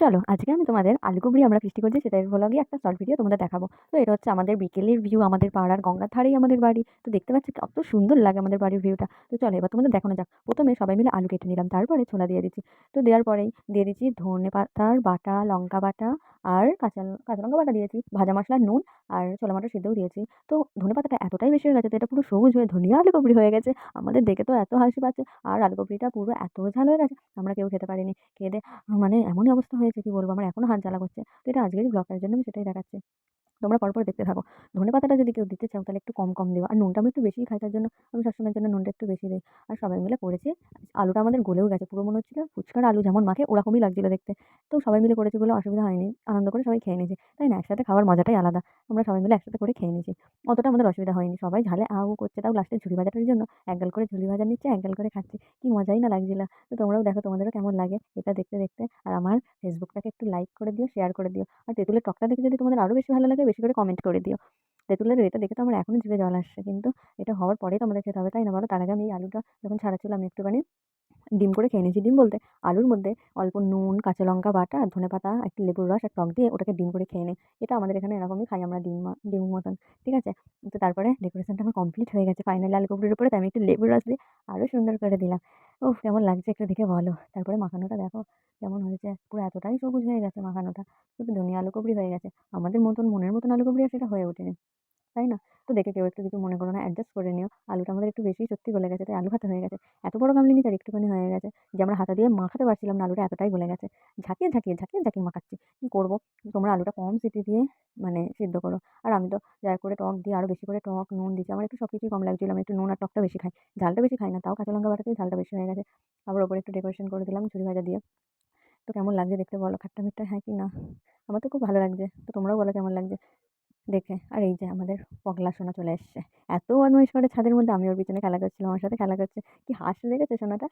চলো আজকে আমি তোমাদের আলুকুবড়ি আমরা কৃষ্টি করছি সেটার ভ্লগে একটা শর্ট ভিডিও তোমাদের দেখাবো। তো এটা হচ্ছে আমাদের বিকেলের ভিউ, আমাদের পাড়ার গঙ্গার ধারেই আমাদের বাড়ি। তো দেখতে পাচ্ছি কত সুন্দর লাগে আমাদের বাড়ির ভিউটা। তো চলো এবার তোমাদের দেখানো যাক। প্রথমে সবাই মিলে আলু কেটে নিলাম, তারপরে ছোলা দিয়ে দিচ্ছি। তো দেওয়ার পরেই দিয়ে দিচ্ছি ধনে পাতার বাটা, লঙ্কা বাটা আর কাঁচা কাঁচা লঙ্কা বাটা দিয়েছি, ভাজা মশলা, নুন আর ছোলা মটর সিদ্ধও দিয়েছি। তো ধনে পাতাটা এতটাই বেশি হয়ে গেছে তো এটা পুরো সবুজ হয়ে ধনিয়া আলুকুবড়ি হয়ে গেছে। আমাদের দেখে তো এত হাসি পাচ্ছে। আর আলুকুবড়িটা পুরো এত ঝাল হয়ে গেছে, আমরা কেউ খেতে পারিনি। খেয়ে মানে এমনই অবস্থা হয়েছে কি বলবো, আমার এখনো হাত জ্বালা করছে। তো এটা আজকেরই ব্লগ, তার জন্য আমি সেটাই দেখাচ্ছি। তোমরা পরপর দেখতে থাকো। ধনেপাতাটা যদি কেউ দিতে চাও তাহলে একটু কম কম দিও, আর নুনটা আমি একটু বেশিই খাই, তার জন্য আমি সবসময়ের জন্য নুনটা একটু বেশি দিই। আর সবাই মিলে করেছি। আলুটা আমাদের গলেও গেছে, পুরো মনে হচ্ছিল ফুচকার আলু যেমন মাখে ওরকমই লাগছিল দেখতে। তো সবাই মিলে করেছি বলে অসুবিধা হয়নি, আনন্দ করে সবাই খেয়ে নিয়েছি, তাই না? একসাথে খাওয়ার মজাটাই আলাদা। আমরা সবাই মিলে একসাথে করে খেয়ে নিয়েছি, অতটা আমাদের অসুবিধা হয়নি। সবাই ঝালে আউ করছে, তাও লাস্টে ঝুড়ি ভাজাটার জন্য এক গাল করে ঝুড়ি ভাজা নিচ্ছে, এক গাল করে খাচ্ছি। কি মজাই না লাগছিল। তো তোমরাও দেখো তোমাদেরও কেমন লাগে এটা দেখতে দেখতে। আর আমার ফেসবুকটাকে একটু লাইক করে দিও, শেয়ার করে দিও। আর তেঁতুলের টকটা দেখে যদি তোমাদের আরো বেশি ভালো লাগে, বেশি করে কমেন্ট করে দিও। তেঁতুলের এটা দেখে তো আমার এখনো জিভে জল আসছে, কিন্তু এটা হওয়ার পরেই তো আমাদের খেতে হবে, তাই না বলো? তার আগে আমি এই আলুটা যখন ছাড়াচ্ছিল আমি একটুখানি ডিম করে খেয়ে নিয়েছি। ডিম বলতে আলুর মধ্যে অল্প নুন, কাঁচা লঙ্কা বাটা আর ধনেপাতা, একটু লেবুর রস আর টক দিয়ে ওটাকে ডিম করে খেয়ে নিই। এটা আমাদের এখানে এরকমই খাই আমরা, ডিম মতন। ঠিক আছে? তো তারপরে ডেকোরেশনটা আমার কমপ্লিট হয়ে গেছে ফাইনালি আলুকুবড়ির উপরে, তাই আমি একটু লেবুর রস দিয়ে আরো সুন্দর করে দিলাম। ওহ কেমন লাগছে একটু দেখে বলো। তারপরে মাখানোটা দেখো কেমন হয়েছে, পুরো এতটাই সবুজ হয়ে গেছে মাখানোটা, শুধু ধনিয়া আলুকুবড়ি হয়ে গেছে। আমাদের মতন মনের মতন আলুকুবড়ি আর সেটা হয়ে ওঠেনি, তাই না? তো দেখে কেউ একটু কিছু মনে করো না, অ্যাডজাস্ট করে নিও। আলুটা আমাদের একটু বেশিই সত্যি গলে গেছে, তাই আলু ভাতে হয়ে গেছে। এত বড় গামলির নিচে আর একটুখানি হয়ে গেছে, যে আমরা হাতা দিয়ে মাখাতে পারছিলাম না, আলুটা এতটাই গলে গেছে। ঝাঁকিয়ে ঝাঁকিয়ে ঝাঁকিয়ে ঝাঁকিয়ে মাখাচ্ছি। কি করবো? তোমরা আলুটা কম সিটি দিয়ে মানে সিদ্ধ করো। আর আমি তো যা করে টক দিয়ে আরো বেশি করে টক নুন দিচ্ছি, আমার একটু সবকিছুই কম লাগছিল, আমি একটু নুন আর টকটা বেশি খাই। ঝালটা বেশি খাই না, তাও কাঁচা লঙ্কা বাটাতেই ঝালটা বেশি হয়ে গেছে। আবার ওপরে একটু ডেকোরেশন করে দিলাম ঝুরি ভাজা দিয়ে। তো কেমন লাগছে দেখতে বলো, খাট্টা মিট্টা হ্যাঁ কি না? আমার তো খুব ভালো লাগছে, তো তোমরাও বলো কেমন লাগছে দেখে। আর এই যে আমাদের পগলা সোনা চলে এসছে, এত বদমাইশ করে ছাদের মধ্যে, আমি ওর পিছনে খেলা করছিলাম, আমার সাথে খেলা করছে। কি হাসছে দেখেছো সোনাটা?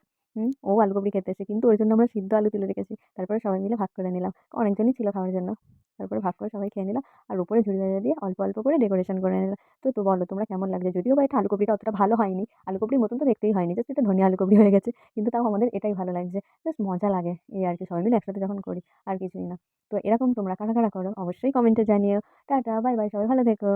ও আলুকপি খেতে এসেছে, কিন্তু ওর জন্য আমরা সিদ্ধ আলু তুলে রেখেছি। তারপরে সবাই মিলে ভাগ করে নিলাম, অনেকজনই ছিল খাওয়ার জন্য। তারপরে ভাগ করে সবাই খেয়ে নিলাম। আর উপরে ঝুড়ি ভাজা দিয়ে অল্প অল্প করে ডেকোরেশন করে নিলাম। তো বলো তোমরা কেমন লাগছে? যদিও বা এটা আলুকপিটা অতটা ভালো হয়নি, আলুকপির মতন তো দেখতেই হয়নি, জাস্ট এটা ধনিয়া আলুকপি হয়ে গেছে। কিন্তু তাও আমাদের এটাই ভালো লাগছে, জাস্ট মজা লাগে এই আর কি, সবাই মিলে একসাথে যখন করি। আর কিছুই না। তো এরকম তোমরা কারা কারা করো অবশ্যই কমেন্টে জানিও। টাটা, বাই বাই, সবাই ভালো থেকো।